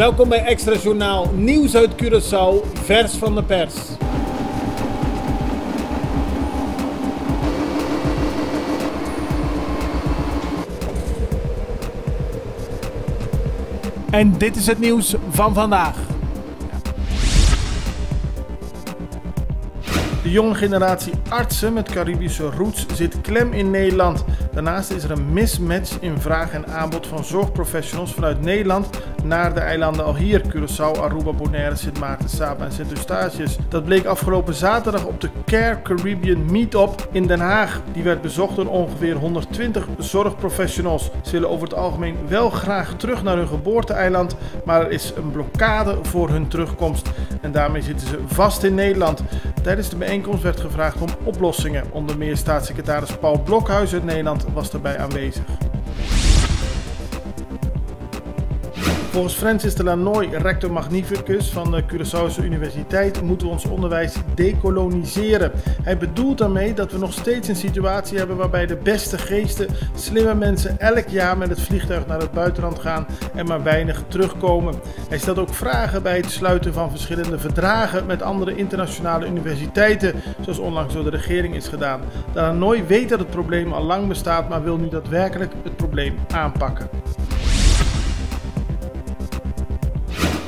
Welkom bij Extra Journaal, nieuws uit Curaçao, vers van de pers. En dit is het nieuws van vandaag. De jonge generatie artsen met Caribische roots zit klem in Nederland. Daarnaast is er een mismatch in vraag en aanbod van zorgprofessionals vanuit Nederland naar de eilanden Alhier, Curaçao, Aruba, Bonaire, Sint Maarten, Saba en Sint Eustatius. Dat bleek afgelopen zaterdag op de Care Caribbean Meetup in Den Haag. Die werd bezocht door ongeveer 120 zorgprofessionals. Ze willen over het algemeen wel graag terug naar hun geboorteeiland, maar er is een blokkade voor hun terugkomst. En daarmee zitten ze vast in Nederland. Tijdens de bijeenkomst werd gevraagd om oplossingen. Onder meer staatssecretaris Paul Blokhuis uit Nederland was daarbij aanwezig. Volgens Francis de Lanoy, rector magnificus van de Curaçaose Universiteit, moeten we ons onderwijs dekoloniseren. Hij bedoelt daarmee dat we nog steeds een situatie hebben waarbij de beste geesten, slimme mensen elk jaar met het vliegtuig naar het buitenland gaan en maar weinig terugkomen. Hij stelt ook vragen bij het sluiten van verschillende verdragen met andere internationale universiteiten, zoals onlangs door de regering is gedaan. De Lanoy weet dat het probleem al lang bestaat, maar wil nu daadwerkelijk het probleem aanpakken.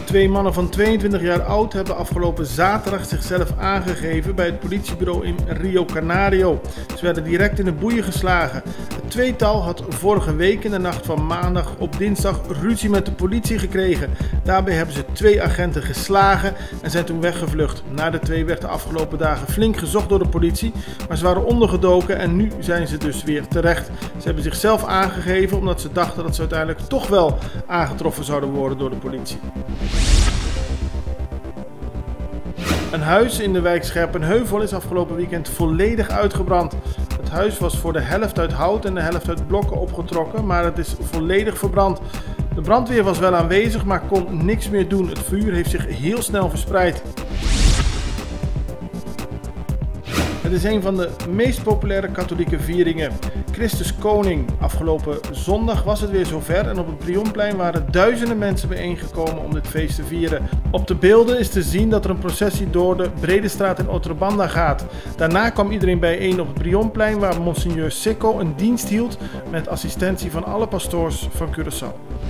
2 mannen van 22 jaar oud hebben afgelopen zaterdag zichzelf aangegeven bij het politiebureau in Rio Canario. Ze werden direct in de boeien geslagen. Het tweetal had vorige week in de nacht van maandag op dinsdag ruzie met de politie gekregen. Daarbij hebben ze 2 agenten geslagen en zijn toen weggevlucht. Na de 2 werd de afgelopen dagen flink gezocht door de politie, maar ze waren ondergedoken en nu zijn ze dus weer terecht. Ze hebben zichzelf aangegeven omdat ze dachten dat ze uiteindelijk toch wel aangetroffen zouden worden door de politie. Een huis in de wijk Scherpenheuvel is afgelopen weekend volledig uitgebrand. Het huis was voor de helft uit hout en de helft uit blokken opgetrokken, maar het is volledig verbrand. De brandweer was wel aanwezig, maar kon niks meer doen. Het vuur heeft zich heel snel verspreid. Het is een van de meest populaire katholieke vieringen. Christus Koning. Afgelopen zondag was het weer zover en op het Prionplein waren duizenden mensen bijeengekomen om dit feest te vieren. Op de beelden is te zien dat er een processie door de Bredestraat in Otrobanda gaat. Daarna kwam iedereen bijeen op het Prionplein waar Monsignor Sikko een dienst hield met assistentie van alle pastoors van Curaçao.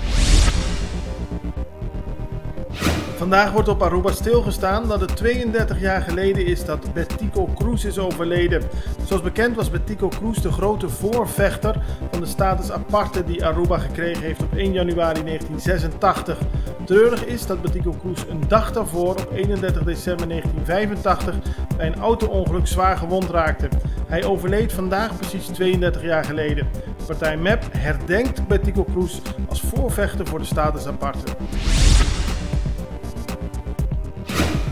Vandaag wordt op Aruba stilgestaan dat het 32 jaar geleden is dat Betico Cruz is overleden. Zoals bekend was Betico Cruz de grote voorvechter van de status aparte die Aruba gekregen heeft op 1 januari 1986. Treurig is dat Betico Cruz een dag daarvoor, op 31 december 1985, bij een auto-ongeluk zwaar gewond raakte. Hij overleed vandaag precies 32 jaar geleden. De partij MEP herdenkt Betico Cruz als voorvechter voor de status aparte.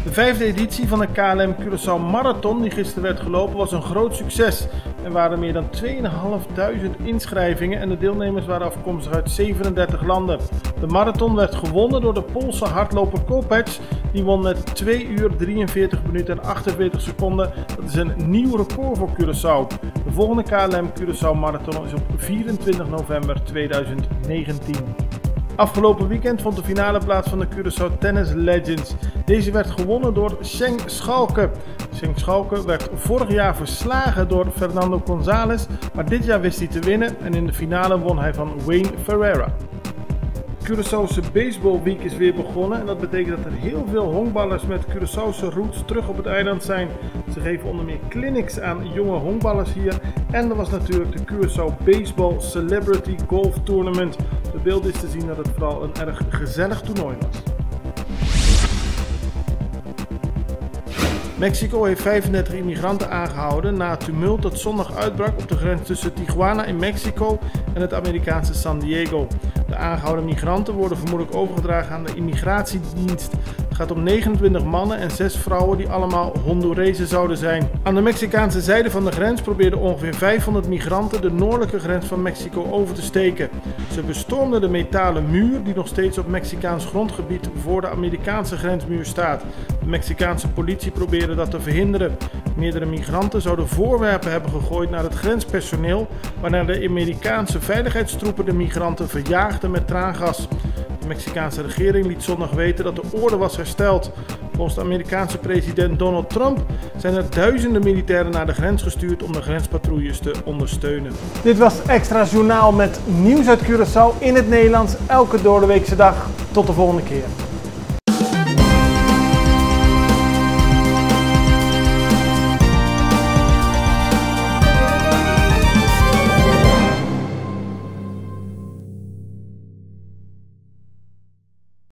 De 5e editie van de KLM Curaçao Marathon die gisteren werd gelopen was een groot succes. Er waren meer dan 2.500 inschrijvingen en de deelnemers waren afkomstig uit 37 landen. De marathon werd gewonnen door de Poolse hardloper Kopec. Die won met 2 uur 43 minuten en 48 seconden. Dat is een nieuw record voor Curaçao. De volgende KLM Curaçao Marathon is op 24 november 2019. Afgelopen weekend vond de finale plaats van de Curaçao Tennis Legends. Deze werd gewonnen door Schenk Schalke. Schenk Schalke werd vorig jaar verslagen door Fernando González, maar dit jaar wist hij te winnen en in de finale won hij van Wayne Ferreira. Curaçaose Baseball Week is weer begonnen en dat betekent dat er heel veel honkballers met Curaçaose roots terug op het eiland zijn. Ze geven onder meer clinics aan jonge honkballers hier en er was natuurlijk de Curaçao Baseball Celebrity Golf Tournament. Op de beelden is te zien dat het vooral een erg gezellig toernooi was. Mexico heeft 35 immigranten aangehouden na het tumult dat zondag uitbrak op de grens tussen Tijuana in Mexico en het Amerikaanse San Diego. De aangehouden migranten worden vermoedelijk overgedragen aan de immigratiedienst. Het gaat om 29 mannen en 6 vrouwen die allemaal Hondurezen zouden zijn. Aan de Mexicaanse zijde van de grens probeerden ongeveer 500 migranten de noordelijke grens van Mexico over te steken. Ze bestormden de metalen muur die nog steeds op Mexicaans grondgebied voor de Amerikaanse grensmuur staat. De Mexicaanse politie probeerde dat te verhinderen. Meerdere migranten zouden voorwerpen hebben gegooid naar het grenspersoneel, waarna de Amerikaanse veiligheidstroepen de migranten verjaagden met traangas. De Mexicaanse regering liet zondag weten dat de orde was hersteld. Volgens de Amerikaanse president Donald Trump zijn er duizenden militairen naar de grens gestuurd om de grenspatrouilles te ondersteunen. Dit was Extra Journaal met nieuws uit Curaçao in het Nederlands, elke doordeweekse dag. Tot de volgende keer.